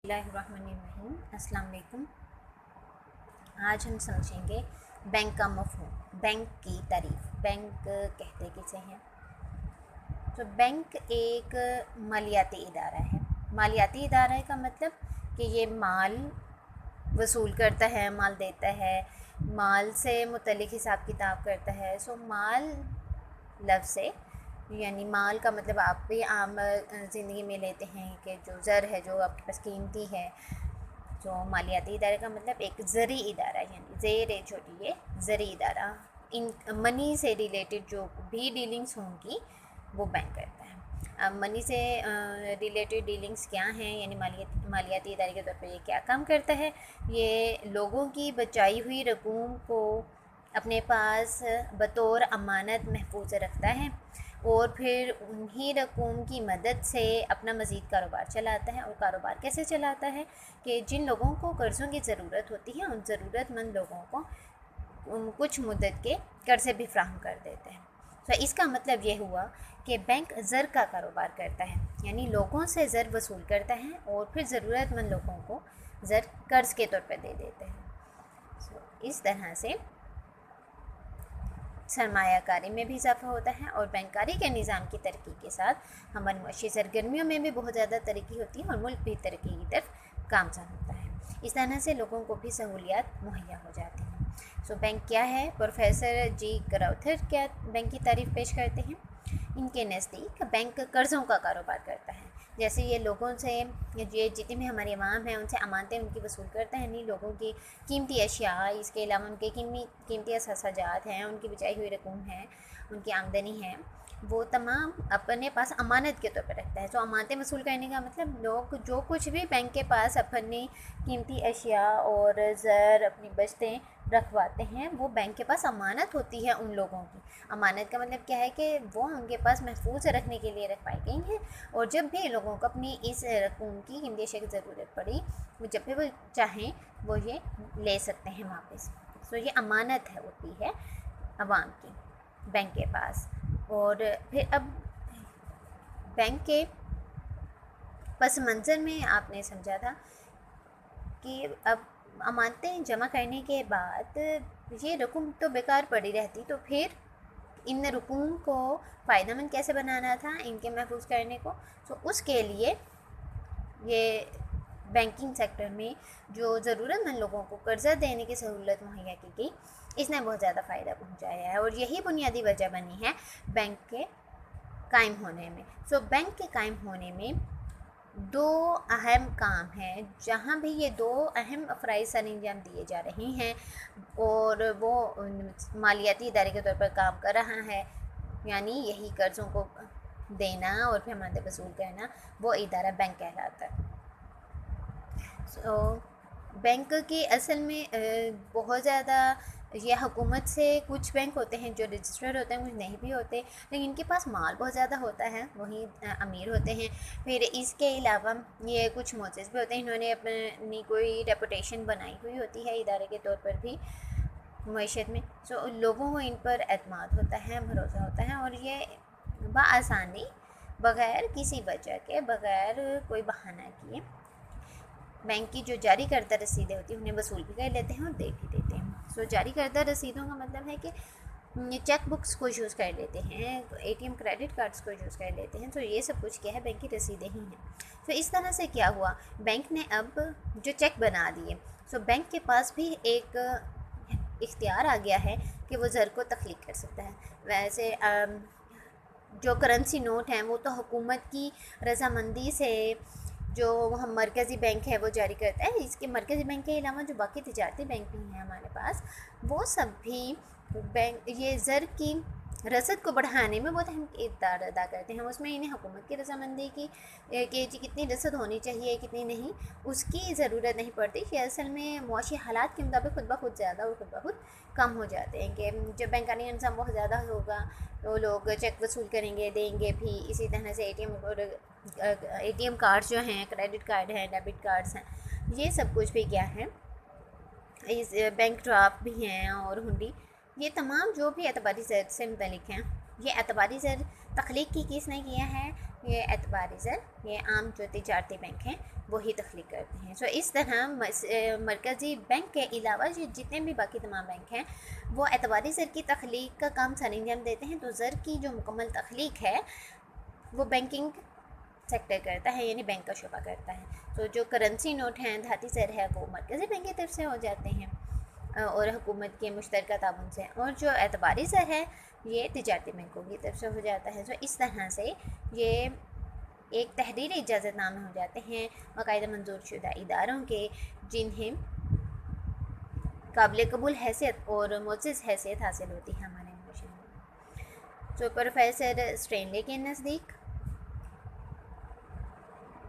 बिस्मिल्लाहिर्रहमानिर्रहीम। अस्सलाम वालेकुम। आज हम समझेंगे बैंक का मफ़हूम, बैंक की तारीफ़। बैंक कहते किसे हैं? तो बैंक एक मालियाती इदारा है। मालियाती इदारा का मतलब कि ये माल वसूल करता है, माल देता है, माल से मुतल्लिक़ हिसाब किताब करता है। सो माल लफ्ज़ से यानी माल का मतलब आप भी आम ज़िंदगी में लेते हैं कि जो ज़र है, जो आपके पास कीमती है। जो मालियाती इदारे का मतलब एक ज़री इदारा, यानी ज़ेर छोटी ये ज़री इदारा, इन मनी से रिलेटेड जो भी डीलिंग्स होंगी वो बैंक करता है। अब मनी से रिलेटेड डीलिंग्स क्या हैं, यानी मालियाती इदारे के तौर पे ये क्या काम करता है? ये लोगों की बचाई हुई रकूम को अपने पास बतौर अमानत महफूज रखता है और फिर उन्हीं रकूम की मदद से अपना मज़ीद कारोबार चलाता है। और कारोबार कैसे चलाता है कि जिन लोगों को कर्ज़ों की ज़रूरत होती है उन ज़रूरतमंद लोगों को कुछ मुद्दत के कर्ज़े भी फ्राहम कर देते हैं। तो इसका मतलब ये हुआ कि बैंक ज़र का कारोबार करता है, यानी लोगों से ज़र वसूल करता है और फिर ज़रूरतमंद लोगों को ज़र कर्ज़ के तौर पर दे देते हैं। इस तरह से सरमायाकारी में भी इजाफा होता है और बैंकारी के निज़ाम की तरक्की के साथ हमारी मशी सरगर्मियों में भी बहुत ज़्यादा तरक्की होती है और मुल्क भी तरक्की की तरफ गामज़न होता है। इस तरह से लोगों को भी सहूलियात मुहैया हो जाती हैं। सो बैंक क्या है? प्रोफेसर जी कराउथर क्या बैंक की तारीफ़ पेश करते हैं। इनके नज़दीक बैंक कर्ज़ों का कारोबार करता है। जैसे ये लोगों से, ये जितने भी हमारे अवाम हैं उनसे अमानतें उनकी वसूल करता है, नहीं लोगों की कीमती अशिया, इसके अलावा उनके कीमती असाजात हैं, उनकी बचाई हुई रकूम है, उनकी आमदनी है, वो तमाम अपने पास अमानत के तौर पर रखता है। तो अमानतें वसूल करने का मतलब लोग जो कुछ भी बैंक के पास अपनी कीमती अशिया और ज़र अपनी बचतें रखवाते हैं वो बैंक के पास अमानत होती है उन लोगों की। अमानत का मतलब क्या है कि वो उनके पास महफूज रखने के लिए रखवाई गई हैं और जब भी लोगों को अपनी इस रकूम की कीमती अशिया की ज़रूरत पड़ी वो जब भी वो चाहें वो ये ले सकते हैं वापस। तो ये अमानत है होती है अवाम की बैंक के पास। और फिर अब बैंक के पस मंज़र में आपने समझा था कि अब अमानतें जमा करने के बाद ये रकूम तो बेकार पड़ी रहती, तो फिर इन रकूम को फ़ायदेमंद कैसे बनाना था इनके महफूज करने को। तो उसके लिए ये बैंकिंग सेक्टर में जो ज़रूरतमंद लोगों को कर्ज़ा देने की सहूलत मुहैया की गई, इसने बहुत ज़्यादा फ़ायदा पहुंचाया है और यही बुनियादी वजह बनी है बैंक के कायम होने में। सो बैंक के कायम होने में दो अहम काम हैं, जहाँ भी ये दो अहम फ़राइज़ सर अंजाम दिए जा रहे हैं और वो मालियाती इदारे के तौर पर काम कर रहा है, यानी यही कर्ज़ों को देना और फिर अमानतें वसूल करना, वो इदारा बैंक कहलाता है। बैंक की असल में बहुत ज़्यादा ये हुकूमत से कुछ बैंक होते हैं जो रजिस्टर्ड होते हैं, कुछ नहीं भी होते, लेकिन इनके पास माल बहुत ज़्यादा होता है, वही अमीर होते हैं। फिर इसके अलावा ये कुछ मोअज़्ज़ज़ भी होते हैं, इन्होंने अपनी कोई रेपुटेशन बनाई हुई होती है इदारे के तौर पर भी मईशत में। सो लोगों को इन पर एतमाद होता है, भरोसा होता है और ये बआसानी बग़ैर किसी वजह के, बग़ैर कोई बहाना किए बैंक की जो जारी करदा रसीदें होती हैं उन्हें वसूल भी कर लेते हैं और दे भी देते हैं। सो जारी करदा रसीदों का मतलब है कि चेक बुक्स को यूज़ कर लेते हैं, एटीएम क्रेडिट कार्ड्स को यूज़ कर लेते हैं। तो ये सब कुछ क्या है, बैंक की रसीदें ही हैं। तो इस तरह से क्या हुआ, बैंक ने अब जो चेक बना दिए, सो बैंक के पास भी एक इख्तियार आ गया है कि वो ज़र को तख्लीक कर सकता है। वैसे जो करेंसी नोट हैं वो तो हुकूमत की रज़ामंदी से जो हम मरकज़ी बैंक है वो जारी करता है। इसके मरकज़ी बैंक के अलावा जो बाकी तिजारती बैंक भी हैं हमारे पास, वो सब भी बैंक ये ज़र की रसद को बढ़ाने में बहुत अहम किरदार अदा करते हैं। उसमें इन्हें हुकूमत की रज़ामंदी की कि कितनी रसद होनी चाहिए कितनी नहीं, उसकी ज़रूरत नहीं पड़ती कि असल में मुआशी हालात के मुताबिक खुद ब खुद ज़्यादा और खुद ब खुद कम हो जाते हैं कि जब बैंकानी निज़ाम बहुत ज़्यादा होगा तो लोग चेक वसूल करेंगे, देंगे भी। इसी तरह से एटीएम कार्ड्स जो हैं, क्रेडिट कार्ड हैं, डेबिट कार्ड्स हैं, ये सब कुछ भी क्या है, इस बैंक ड्राफ्ट भी हैं और हुंडी, ये तमाम जो भी एतबारी ज़र से मुतल्लिक़ हैं, ये एतबारी ज़र तख्लीक की किसने किया है, یہ اعتباری زر یہ عام جو تجارتی بینک ہیں وہی تخلیق کرتے ہیں. سو اس طرح مرکزی بینک کے علاوہ جتنے بھی باقی تمام بینک ہیں وہ اعتباری زر کی تخلیق کا کام سر انجام دیتے ہیں. تو زر کی جو مکمل تخلیق ہے وہ بینکنگ سیکٹر کرتا ہے، یعنی بینک کا شعبہ کرتا ہے. تو جو کرنسی نوٹ ہیں، دھاتی زر ہے، وہ مرکزی بینک کی طرف سے ہو جاتے ہیں اور حکومت کے مشترکہ تعاون سے. اور جو اعتباری زر ہے یہ تجارتی بینکوں کی طرف سے ہو جاتا ہے. تو اس طرح سے یہ ایک تحریری اجازت نامے ہو جاتے ہیں باقاعدہ منظور شدہ اداروں کے، جنہیں قابل قبول حیثیت اور معزز حیثیت حاصل ہوتی ہے ہمارے معاشرے میں. تو پروفیسر اسٹرینلے کے نزدیک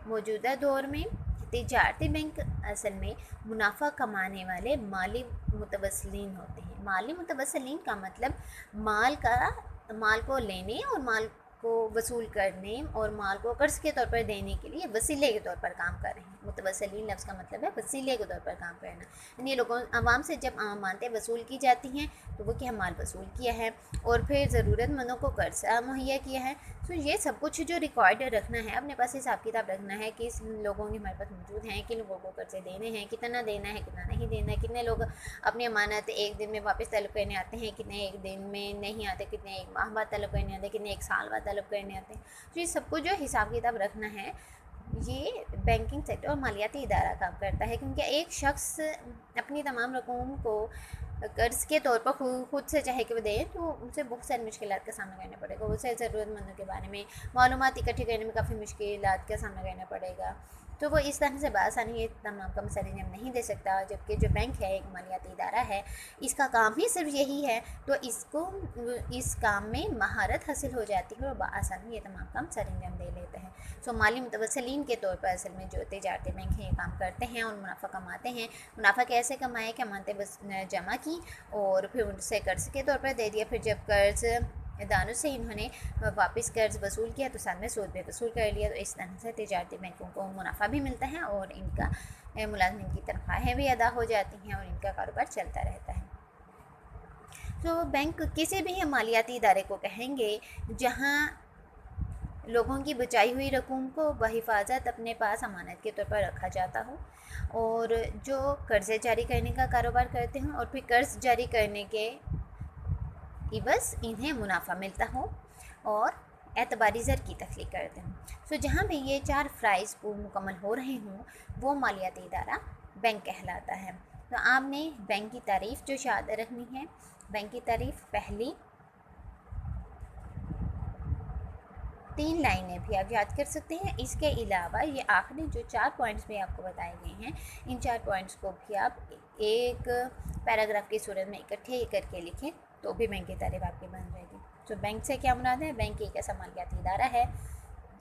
موجودہ دور میں تجارتی بینک اصل میں منافع کمانے والے مالی متوسلین ہوتے ہیں. مالی متوسلین کا مطلب مال کو لینے اور مال کو وصول کرنے اور مال کو قرض کے طور پر دینے کے لیے وسیلے کے طور پر کام کر رہے ہیں. متوسلین لفظ کا مطلب ہے وسیلے کے طور پر کام کرنا، یعنی لوگوں عوام سے جب امانتیں وصول کی جاتی ہیں تو وہ کیا مال وصول کیا ہے اور پھر ضرورت مندوں کو قرض مہیا کیا ہے. تو یہ سب کچھ جو ریکارڈ رکھنا ہے، اپنے پاس حساب کتاب رکھنا ہے کہ لوگوں کی ہمارے پاس موجود ہیں، کن لوگوں کو قرضے دینے ہیں، کتنا دینا ہے، کتنا نہیں دینا ہے، کتنے لوگ اپنی امانت ایک دن میں واپس طلب کرنے آتے ہیں، کتنے ایک دن میں نہیں آتے، کتنے ایک ماہ بعد طلب کرنے آتے ہیں، کتنے ایک سال بعد طلب کرنے آتے ہیں. تو یہ سب کو جو حساب کتاب رکھنا ہے یہ بینکنگ سیکٹر اور مالیاتی ادارہ کام کرتا ہے. کیونکہ ایک شخص اپنی تمام رقوم کو قرض کے طور پر خود سے چاہے کہ وہ دے تو اسے بہت ساری مشکلات کا سامنا کرنا پڑے گا. اسے ضرورت مندوں کے بارے میں معلومات اکٹھی کرنے میں کافی مشکلات کا سامنا کرنا پڑے گا. تو وہ اس طرح سے بآسانی یہ تمام کا سر انجام نہیں دے سکتا. جبکہ جو بینک ہے ایک مالیاتی ادارہ ہے، اس کا کام ہی صرف یہی ہے، تو اس کام میں مہارت حاصل ہو جاتی ہے اور بآسانی یہ تمام کام سر انجام دے لیتے ہیں. سو مالی متوسلین کے طور پر اصل میں جو تجارتی بینک ہیں یہ کام کرتے ہیں اور منافع کماتے ہیں. منافع کیسے کمائے کہ امانتیں جمع کی اور پھر ان سے قرض کے طور پر دے دیا، پھر جب قرض دانوں سے انہوں نے واپس قرض وصول کیا تو ساتھ میں سود بھی وصول کر لیا. تو اس طرح سے تجارتی بینکوں کو منافع بھی ملتا ہے اور ان کا ملازمین کی تنخواہیں بھی ادا ہو جاتی ہیں اور ان کا کاروبار چلتا رہتا ہے. تو بینک کسی بھی مالیاتی ادارے کو کہیں گے جہاں لوگوں کی بچائی ہوئی رقوم کو بحفاظت اپنے پاس امانت کے طور پر رکھا جاتا ہو اور جو قرضے جاری کرنے کا کاروبار کرتے ہوں اور پھر قرض جاری کرنے کے عوض انہیں منافع ملتا ہو اور اعتباری زر کی تخلیق کرتے ہوں. سو جہاں بھی یہ 4 فرائض کو مکمل ہو رہے ہوں وہ مالیاتی ادارہ بینک کہلاتا ہے. تو آپ نے بینک کی تعریف جو یاد رکھنی ہے، بینک کی تعریف پہلی 3 لائنیں بھی آپ یاد کر سکتے ہیں. اس کے علاوہ یہ آخری جو 4 پوائنٹس بھی آپ کو بتائے گئے ہیں، ان 4 پوائنٹس کو بھی آپ ایک پیراگراف کی صورت میں اکٹھے کر کے لکھیں تو بھی بینک کی تعریف آپ کی بن جائے گی. تو بینک سے کیا مراد ہے؟ بینک ایک ایسا مالیاتی ادارہ ہے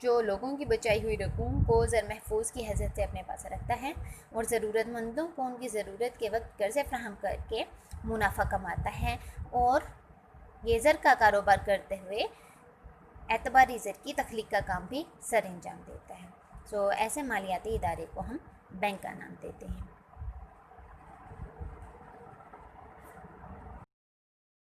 جو لوگوں کی بچائی ہوئی رقوم کو زر محفوظ کی حیثیت سے اپنے پاس رکھتا ہے اور ضرورت مندوں کو ان کی ضرورت کے وقت قرضے فراہم کر کے منافع کماتا ہے اور یہ زر کا کاروبار کرتے ہوئے اعتباری زر کی تخلیق کا کام بھی سر انجام دیتا ہے. سو ایسے مالیاتی ادارے کو ہم بینک کا نام دیتے ہیں.